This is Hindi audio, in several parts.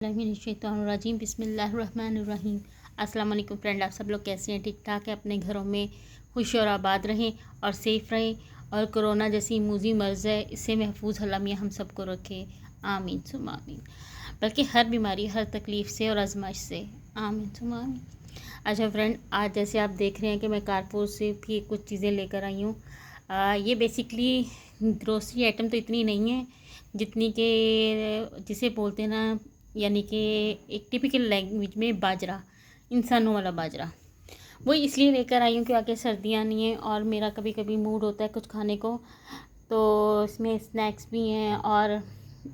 बिस्मिल्लाहिर्रहमानिर्रहीम बिस्मिल्लाहिर्रहमानिर्रहीम। अस्सलाम वालेकुम फ्रेंड, आप सब लोग कैसे हैं? ठीक ठाक है? अपने घरों में खुश और आबाद रहें और सेफ़ रहें और कोरोना जैसी मूजी मर्ज़ है इससे महफूज अल्लाह मियां हम सबको रखे, आमीन सुम्मा आमीन। बल्कि हर बीमारी, हर तकलीफ़ से और आजमाइश से, आमीन सुम्मा आमीन। अच्छा फ्रेंड, आज जैसे आप देख रहे हैं कि मैं कारपुर से भी कुछ चीज़ें लेकर आई हूँ। ये बेसिकली ग्रोसरी आइटम तो इतनी नहीं है जितनी के जिसे बोलते हैं ना, यानी कि एक टिपिकल लैंग्वेज में बाजरा, इंसानों वाला बाजरा। वो इसलिए लेकर आई हूँ कि आगे सर्दियाँ नहीं हैं और मेरा कभी कभी मूड होता है कुछ खाने को, तो इसमें स्नैक्स भी हैं और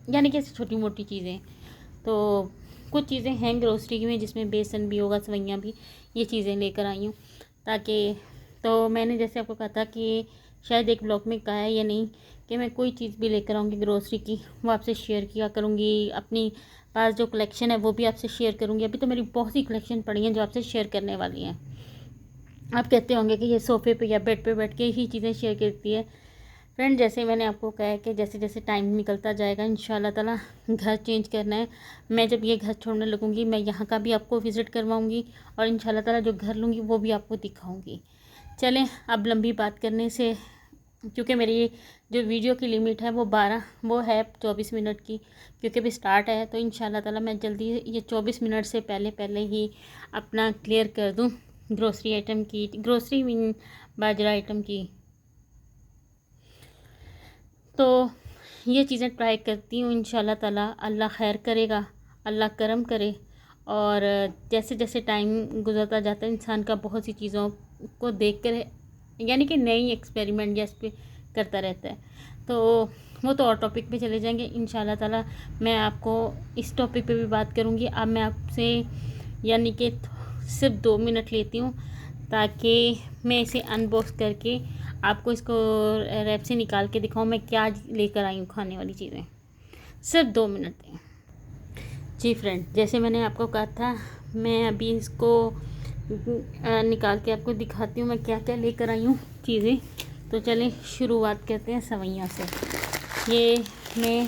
यानी कि छोटी मोटी चीज़ें। तो कुछ चीज़ें हैं ग्रोसरी में जिसमें बेसन भी होगा, सवैयाँ भी, ये चीज़ें लेकर आई हूँ ताकि, तो मैंने जैसे आपको कहा था कि शायद एक ब्लॉग में कहा है या नहीं कि मैं कोई चीज़ भी लेकर आऊँगी ग्रोसरी की, वो आपसे शेयर किया करूँगी। अपनी पास जो कलेक्शन है वो भी आपसे शेयर करूँगी। अभी तो मेरी बहुत सी कलेक्शन पड़ी हैं जो आपसे शेयर करने वाली हैं। आप कहते होंगे कि ये सोफ़े पे या बेड पे बैठ के ही चीज़ें शेयर करती है। फ्रेंड, जैसे मैंने आपको कहा है कि जैसे जैसे टाइम निकलता जाएगा इंशाल्लाह ताला घर चेंज करना है। मैं जब ये घर छोड़ने लगूँगी मैं यहाँ का भी आपको विज़िट करवाऊँगी और इंशाल्लाह ताला जो घर लूँगी वो भी आपको दिखाऊँगी। चलें, अब लंबी बात करने से, क्योंकि मेरी जो वीडियो की लिमिट है वो है 24 मिनट की, क्योंकि अभी स्टार्ट है, तो इंशाल्लाह ताला मैं जल्दी ये 24 मिनट से पहले पहले ही अपना क्लियर कर दूँ ग्रोसरी आइटम की, ग्रोसरी मीन बाजरा आइटम की। तो ये चीज़ें ट्राई करती हूँ, इंशाल्लाह ताला अल्लाह खैर करेगा, अल्लाह करम करे। और जैसे जैसे टाइम गुजरता जाता है इंसान का बहुत सी चीज़ों को देख कर, यानी कि नई एक्सपेरिमेंट जैसे पे करता रहता है। तो वो तो और टॉपिक पे चले जाएंगे इंशाल्लाह ताला। मैं आपको इस टॉपिक पे भी बात करूँगी। अब मैं आपसे यानी कि सिर्फ 2 मिनट लेती हूँ ताकि मैं इसे अनबॉक्स करके आपको इसको रैप से निकाल के दिखाऊँ मैं क्या लेकर आई हूँ खाने वाली चीज़ें। सिर्फ 2 मिनट दें जी फ्रेंड। जैसे मैंने आपको कहा था, मैं अभी इसको निकाल के आपको दिखाती हूँ मैं क्या क्या लेकर आई हूँ चीज़ें। तो चलें शुरुआत करते हैं सवैयाँ से। ये मैं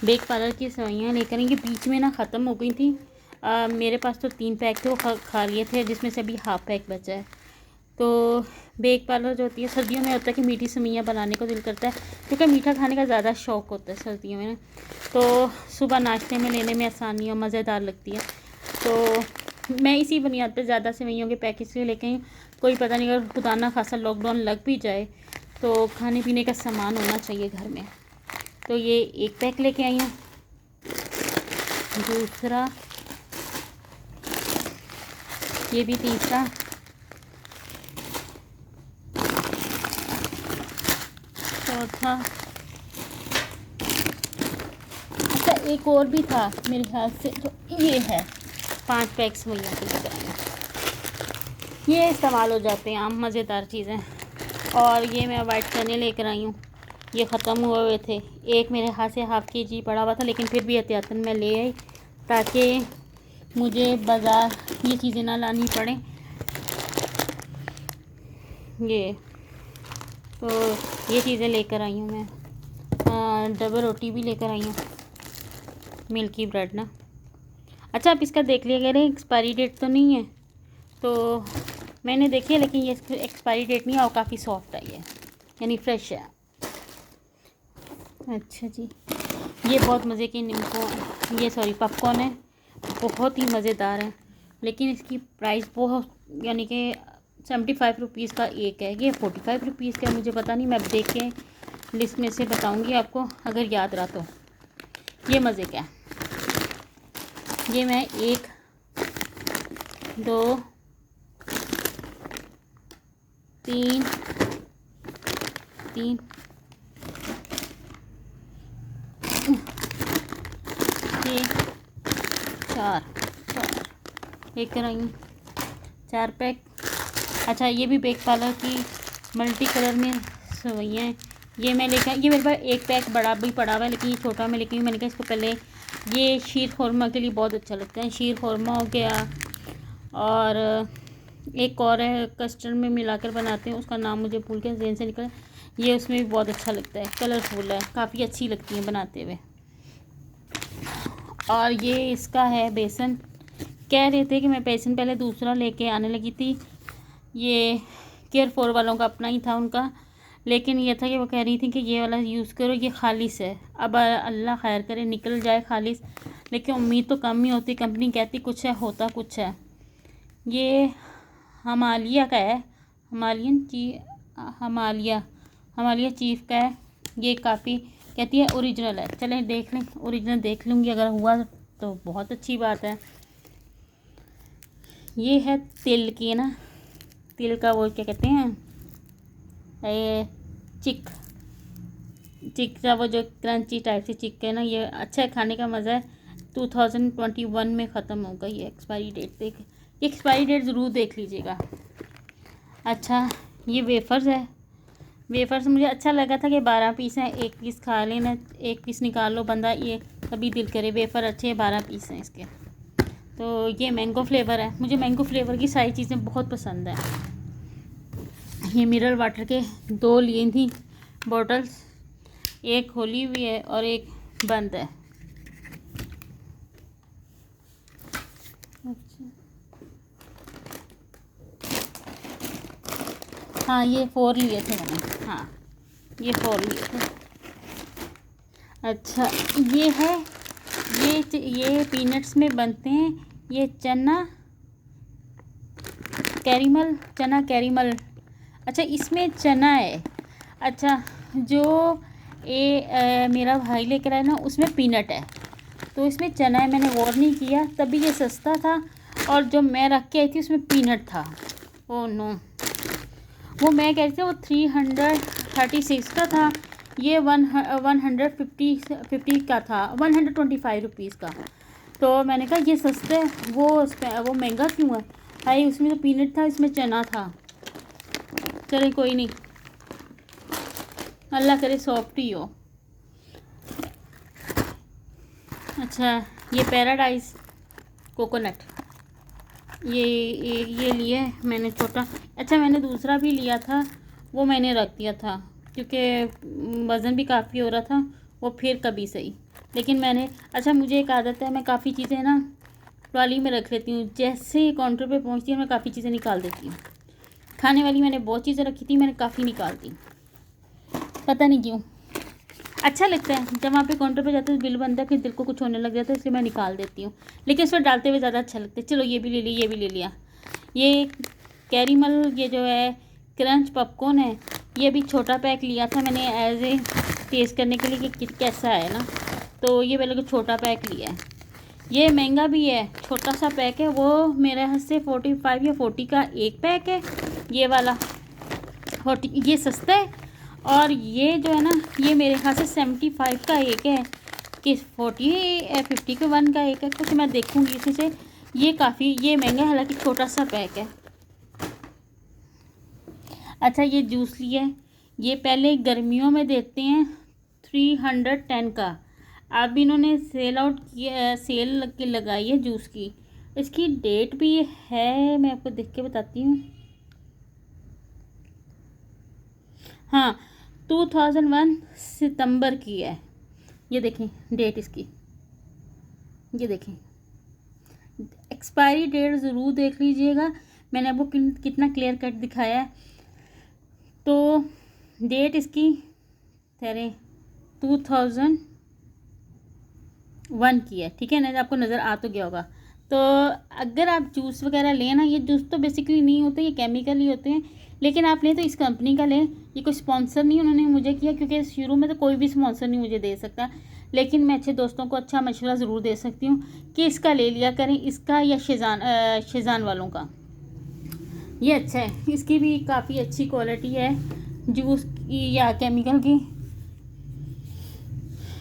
बेक पार्लर की सवैयाँ लेकर आई, ये बीच में ना ख़त्म हो गई थी। मेरे पास तो 3 पैक थे, वो खा लिए थे, जिसमें से अभी हाफ पैक बचा है। तो बेक पार्लर जो होती है, सर्दियों में होता है कि मीठी सवैयाँ बनाने को दिल करता है, क्योंकि मीठा खाने का ज़्यादा शौक़ होता है सर्दियों में। तो सुबह नाश्ते में लेने में आसानी और मज़ेदार लगती है। तो मैं इसी बुनियाद पर ज़्यादा सेवइयों के पैकेट से लेके आई। कोई पता नहीं, अगर खुदा ना खासा लॉकडाउन लग भी जाए तो खाने पीने का सामान होना चाहिए घर में। तो ये 1 पैक लेके आई हूँ। दूसरा, ये भी तीसरा, चौथा, अच्छा एक और भी था मेरे ख्याल से, तो ये है 5 पैक सवैयों के लेकर आई हूँ। ये इस्तेमाल हो जाते हैं आम मज़ेदार चीज़ें। और ये मैं वाइट चने लेकर आई हूँ, ये ख़त्म हुए थे। एक मेरे हाथ से हाफ़ केजी पड़ा हुआ था, लेकिन फिर भी एहतियातन मैं ले आई ताकि मुझे बाज़ार ये चीज़ें ना लानी पड़े। ये तो ये चीज़ें लेकर आई हूँ मैं। डबल रोटी भी लेकर आई हूँ, मिल्की ब्रेड ना। अच्छा, आप इसका देख लिया, कह रहे हैं एक्सपायरी डेट तो नहीं है, तो मैंने देखी है, लेकिन ये एक्सपायरी डेट नहीं है और काफ़ी सॉफ्ट है ये, यानी फ्रेश है। अच्छा जी, ये बहुत मज़े की पॉपकॉर्न है, बहुत ही मज़ेदार है, लेकिन इसकी प्राइस बहुत, यानी कि 75 रुपीज़ का एक है। ये 45 रुपीज़ का, मुझे पता नहीं, मैं अब देख के लिस्ट में से बताऊंगी आपको अगर याद रहा तो। ये मज़े का है। ये मैं 1 2 3 3 4 लेकर आई हूँ, 4 पैक। अच्छा, ये भी बेक पार्लर की मल्टी कलर में सवैयाँ हैं। ये मैं लेकर, ये मेरे पास 1 पैक बड़ा भी पड़ा हुआ है, लेकिन ये छोटा मैं लेकर मैंने कहा इसको पहले, ये शीर खुरमा के लिए बहुत अच्छा लगता है। शीर खुरमा हो गया, और एक और है कस्टर्ड में मिलाकर बनाते हैं, उसका नाम मुझे भूल के ज़हन से निकला। ये उसमें भी बहुत अच्छा लगता है, कलरफुल है, काफ़ी अच्छी लगती है बनाते हुए। और ये इसका है बेसन। कह रहे थे कि मैं बेसन पहले दूसरा लेके आने लगी थी, ये केयर फोर वालों का अपना ही था उनका, लेकिन ये था कि वो कह रही थी कि ये वाला यूज़ करो, ये खालिस है। अब अल्लाह खैर करे निकल जाए खालिस, लेकिन उम्मीद तो कम ही होती, कंपनी कहती कुछ है होता कुछ है। ये हिमालय का है, हिमालय चीफ का है। ये काफ़ी कहती है ओरिजिनल है। चलें देख लें, ओरिजिनल देख लूँगी, अगर हुआ तो बहुत अच्छी बात है। ये है तिल की ना, तिल का वो क्या कहते हैं, चिक का वो जो क्रंची टाइप से चिक है ना, ये अच्छा है, खाने का मज़ा है। 2021 में ख़त्म होगा ये, एक्सपायरी डेट देख, ये एक्सपायरी डेट ज़रूर देख लीजिएगा। अच्छा ये वेफ़र्स है, वेफ़र्स मुझे अच्छा लगा था कि 12 पीस हैं, एक पीस खा लेना, एक पीस निकाल लो बंदा, ये कभी दिल करे। वेफ़र अच्छे 12 पीस हैं इसके। तो ये मैंगो फ्लेवर है, मुझे मैंगो फ्लेवर की सारी चीज़ें बहुत पसंद हैं। ये मिनरल वाटर के 2 लिए थी बॉटल्स, एक खोली हुई है और एक बंद है। अच्छा हाँ ये 4 लिए थे मैंने, हाँ ये 4 लिए थे। अच्छा ये है, ये पीनट्स में बनते हैं, ये चना कैरीमल। अच्छा इसमें चना है। अच्छा जो मेरा भाई लेकर आया ना उसमें पीनट है, तो इसमें चना है। मैंने गौर नहीं किया, तभी ये सस्ता था, और जो मैं रख के आई थी उसमें पीनट था। ओह नो, वो मैं कह रही थी वो 336 का था, ये 150 का था, 125 रुपीज़ का। तो मैंने कहा ये सस्ता है, वो महंगा क्यों है भाई, उसमें तो पीनट था, इसमें चना था। चले कोई नहीं, अल्लाह करे सॉफ्ट ही हो। अच्छा ये पैराडाइज कोकोनट, ये लिए मैंने छोटा। अच्छा मैंने दूसरा भी लिया था, वो मैंने रख दिया था क्योंकि वज़न भी काफ़ी हो रहा था, वो फिर कभी सही। लेकिन मैंने, अच्छा मुझे एक आदत है, मैं काफ़ी चीज़ें ना ट्रॉली में रख लेती हूँ, जैसे ही काउंटर पे पहुँचती हूँ मैं काफ़ी चीज़ें निकाल देती हूँ। खाने वाली मैंने बहुत चीज़ें रखी थी, मैंने काफ़ी निकाल दी, पता नहीं क्यों, अच्छा लगता है जब वहाँ पे काउंटर पे जाते हैं बिल बनता है, फिर दिल को कुछ होने लग जाता है, इसलिए मैं निकाल देती हूँ, लेकिन उसमें डालते हुए ज़्यादा अच्छा लगता है। चलो ये भी ले लिया, ये भी ले लिया। ये कैरीमल, ये जो है क्रंच पॉपकॉर्न है, ये भी छोटा पैक लिया था मैंने एज ए टेस्ट करने के लिए कि कैसा है ना, तो ये पहले को छोटा पैक लिया है। ये महंगा भी है, छोटा सा पैक है, वो मेरे हाथ से 45 या 40 का एक पैक है, ये वाला 40, ये सस्ता है। और ये जो है ना, ये मेरे ख्याल से 75 का एक है कि 50 के 1 का एक है, कुछ मैं देखूँगी इसी से। ये काफ़ी, ये महंगा है, हालांकि छोटा सा पैक है। अच्छा ये जूस लिया है, ये पहले गर्मियों में देते हैं 310 का, अब इन्होंने सेल आउट किया, सेल लगाई है जूस की। इसकी डेट भी है, मैं आपको देख के बताती हूँ। हाँ 2001 सितंबर की है, ये देखें डेट इसकी, ये देखें एक्सपायरी डेट ज़रूर देख लीजिएगा, मैंने आपको कितना क्लियर कट दिखाया है। तो डेट इसकी तेरे 2001 की है, ठीक है ना, आपको नज़र आ तो गया होगा। तो अगर आप जूस वगैरह लें ना, ये जूस तो बेसिकली नहीं होते, ये केमिकल ही होते हैं, लेकिन आप लें तो इस कंपनी का लें। ये कोई स्पॉन्सर नहीं उन्होंने मुझे किया, क्योंकि शुरू में तो कोई भी स्पॉन्सर नहीं मुझे दे सकता, लेकिन मैं अच्छे दोस्तों को अच्छा मशवरा ज़रूर दे सकती हूँ कि इसका ले लिया करें, इसका या शेज़ान वालों का, ये अच्छा है, इसकी भी काफ़ी अच्छी क्वालिटी है जूस की या केमिकल की।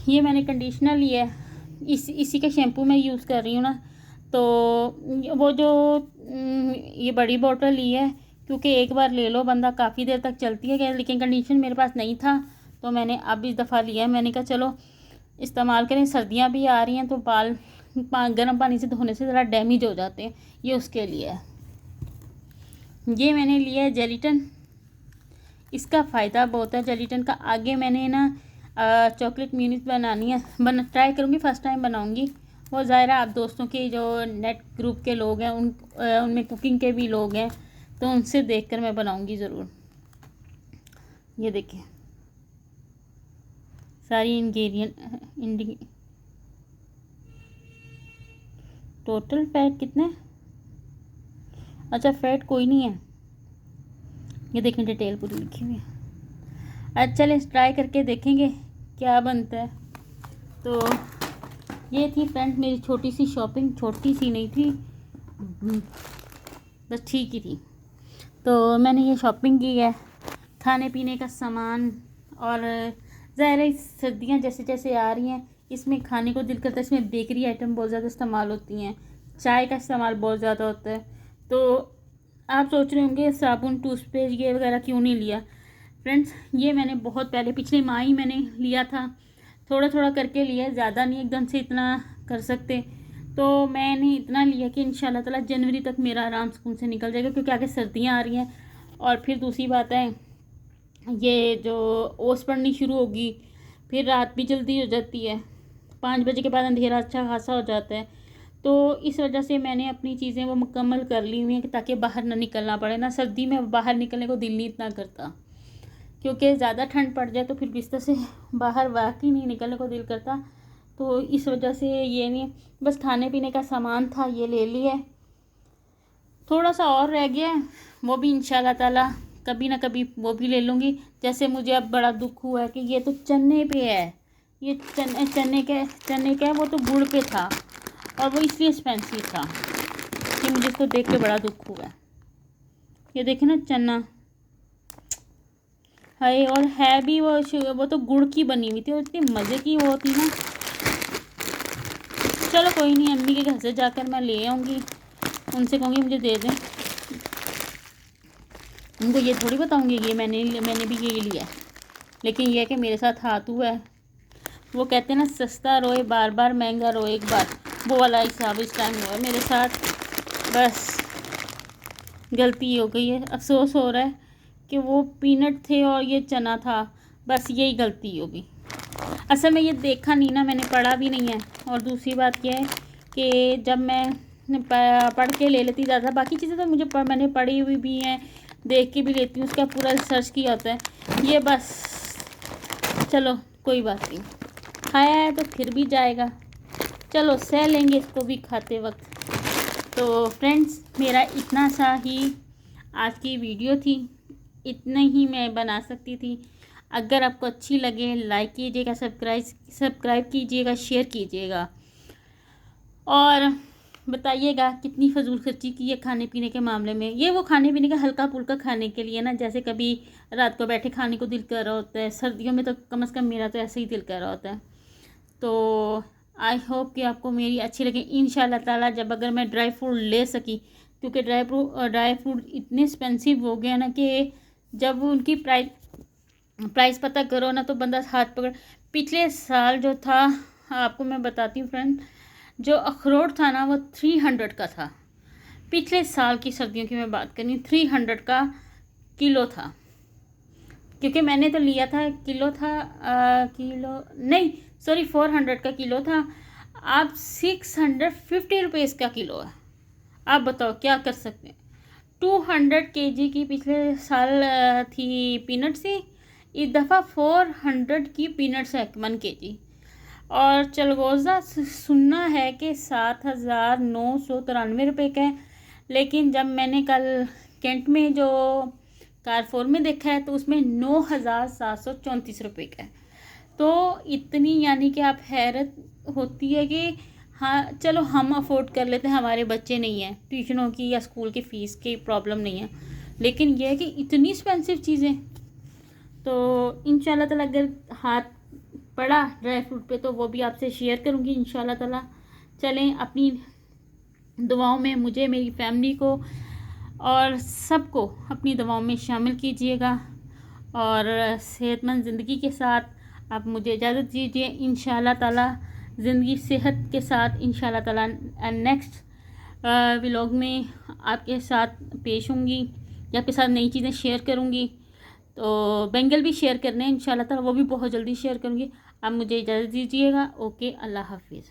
ये मैंने कंडीशनर लिया है, इसी का शैम्पू मैं यूज़ कर रही हूँ ना, तो वो जो ये बड़ी बोतल ली है, क्योंकि एक बार ले लो बंदा काफ़ी देर तक चलती है, लेकिन कंडीशन मेरे पास नहीं था, तो मैंने अब इस दफ़ा लिया है। मैंने कहा चलो इस्तेमाल करें, सर्दियाँ भी आ रही हैं, तो बाल गर्म पानी से धोने से ज़रा डैमेज हो जाते हैं, ये उसके लिए है। ये मैंने लिया है जेलिटन, इसका फ़ायदा बहुत है जेलिटन का। आगे मैंने ना चॉकलेट म्यूनिस बनानी है, ट्राई करूँगी, फर्स्ट टाइम बनाऊँगी, वो ज़ाहिरा आप दोस्तों के जो नेट ग्रुप के लोग हैं उनमें कुकिंग के भी लोग हैं, तो उनसे देखकर मैं बनाऊंगी ज़रूर। ये देखिए सारी इंग्रेडिएंट। टोटल फैट कितने, अच्छा फैट कोई नहीं है, ये देखें डिटेल पूरी लिखी हुई है। अच्छा चलें ट्राई करके देखेंगे क्या बनता है। तो ये थी फ्रेंड मेरी छोटी सी शॉपिंग, छोटी सी नहीं थी बस ठीक ही थी। तो मैंने ये शॉपिंग की है, खाने पीने का सामान, और ज़ाहिर सर्दियाँ जैसे जैसे आ रही हैं इसमें खाने को दिल करता है। इसमें बेकरी आइटम बहुत ज़्यादा इस्तेमाल होती हैं, चाय का इस्तेमाल बहुत ज़्यादा होता है। तो आप सोच रहे होंगे साबुन टूथपेस्ट ये वगैरह क्यों नहीं लिया। फ्रेंड्स ये मैंने बहुत पहले पिछले माह ही मैंने लिया था, थोड़ा थोड़ा करके लिया, ज़्यादा नहीं एकदम से इतना कर सकते। तो मैंने इतना लिया कि इंशाल्लाह ताला जनवरी तक मेरा आराम सुकून से निकल जाएगा, क्योंकि आगे सर्दियाँ आ रही हैं। और फिर दूसरी बात है ये जो ओस पड़नी शुरू होगी, फिर रात भी जल्दी हो जाती है, 5 बजे के बाद अंधेरा अच्छा खासा हो जाता है। तो इस वजह से मैंने अपनी चीज़ें वो मुकम्मल कर ली हुई हैं ताकि बाहर ना निकलना पड़े। ना सर्दी में बाहर निकलने को दिल नहीं इतना करता, क्योंकि ज़्यादा ठंड पड़ जाए तो फिर बिस्तर से बाहर वाकई नहीं निकलने को दिल करता। तो इस वजह से ये नहीं, बस खाने पीने का सामान था ये ले लिया, थोड़ा सा और रह गया है वो भी इंशाल्लाह ताला कभी ना कभी वो भी ले लूँगी। जैसे मुझे अब बड़ा दुख हुआ है कि ये तो चने पे है, ये चने का है, वो तो गुड़ पे था और वो इसलिए एक्सपेंसिव था कि मुझे इसको देख के बड़ा दुख हुआ है। ये देखे ना चना है, और है भी वो तो गुड़ की बनी हुई थी और इतनी मज़े की वो थी ना। चलो कोई नहीं, अम्मी के घर से जाकर मैं ले आऊँगी, उनसे कहूँगी मुझे दे दें। उनको ये थोड़ी बताऊँगी ये मैंने भी ये लिया है, लेकिन ये है कि मेरे साथ हाथ हुआ है। वो कहते हैं ना सस्ता रोए बार बार, महंगा रोए एक बार, वो वाला हिसाब इस टाइम हुआ है मेरे साथ। बस गलती हो गई है, अफसोस हो रहा है कि वो पीनट थे और ये चना था, बस यही गलती होगी। असल में ये देखा नहीं ना मैंने, पढ़ा भी नहीं है। और दूसरी बात यह है कि जब मैं पढ़ के ले लेती ज़्यादा, बाकी चीज़ें तो मुझे मैंने पढ़ी हुई भी हैं, देख के भी लेती हूँ, उसका पूरा रिसर्च किया होता है। ये बस चलो कोई बात नहीं, खाया है तो फिर भी जाएगा, चलो सह लेंगे इसको भी खाते वक्त। तो फ्रेंड्स मेरा इतना सा ही आज की वीडियो थी, इतना ही मैं बना सकती थी। अगर आपको अच्छी लगे लाइक कीजिएगा, सब्सक्राइब कीजिएगा, शेयर कीजिएगा और बताइएगा कितनी फजूल खर्ची की है खाने पीने के मामले में। ये वो खाने पीने का हल्का फुल्का खाने के लिए ना, जैसे कभी रात को बैठे खाने को दिल कर रहा होता है, सर्दियों में तो कम से कम मेरा तो ऐसे ही दिल कर रहा होता है। तो आई होप कि आपको मेरी अच्छी लगे इंशाल्लाह ताला। जब अगर मैं ड्राई फ्रूट ले सकी, क्योंकि ड्राई फ्रूट इतने एक्सपेंसिव हो गया ना कि जब उनकी प्राइस पता करो ना तो बंदा हाथ पकड़। पिछले साल जो था, आपको मैं बताती हूँ फ्रेंड, जो अखरोट था ना वो 300 का था। पिछले साल की सर्दियों की मैं बात कर रही हूँ, 300 का किलो था। क्योंकि मैंने तो लिया था किलो था, किलो नहीं सॉरी 400 का किलो था। अब 650 रुपीज़ का किलो है। आप बताओ क्या कर सकते हैं। 200 kg की पिछले साल थी पीनट्स थी, इस दफ़ा 400 की पीनट्स है 1 kg। और चलगोज़ा सुनना है कि 7,993 रुपये का है, लेकिन जब मैंने कल कैंट में जो कारफोर में देखा है तो उसमें 9,734 रुपये का है। तो इतनी यानी कि आप हैरत होती है कि हाँ चलो हम अफोर्ड कर लेते हैं, हमारे बच्चे नहीं हैं, ट्यूशनों की या स्कूल की फ़ीस की प्रॉब्लम नहीं है, लेकिन यह है कि इतनी एक्सपेंसिव चीज़ें। तो इंशाल्लाह ताला अगर हाथ पड़ा ड्राई फ्रूट पे तो वो भी आपसे शेयर करूँगी इंशाल्लाह ताला। चलें अपनी दुआओं में मुझे, मेरी फैमिली को और सबको अपनी दुआओं में शामिल कीजिएगा और सेहतमंद ज़िंदगी के साथ आप मुझे इजाज़त दीजिए। इंशाल्लाह ताला ज़िंदगी सेहत के साथ इंशाल्लाह ताला नेक्स्ट व्लॉग में आपके साथ पेश होंगी या आपके साथ नई चीज़ें शेयर करूँगी। तो बेंगल भी शेयर करने हैं इंशाल्लाह ताला, वो भी बहुत जल्दी शेयर करूँगी। आप मुझे इजाज़त दीजिएगा। ओके, अल्लाह हाफिज़।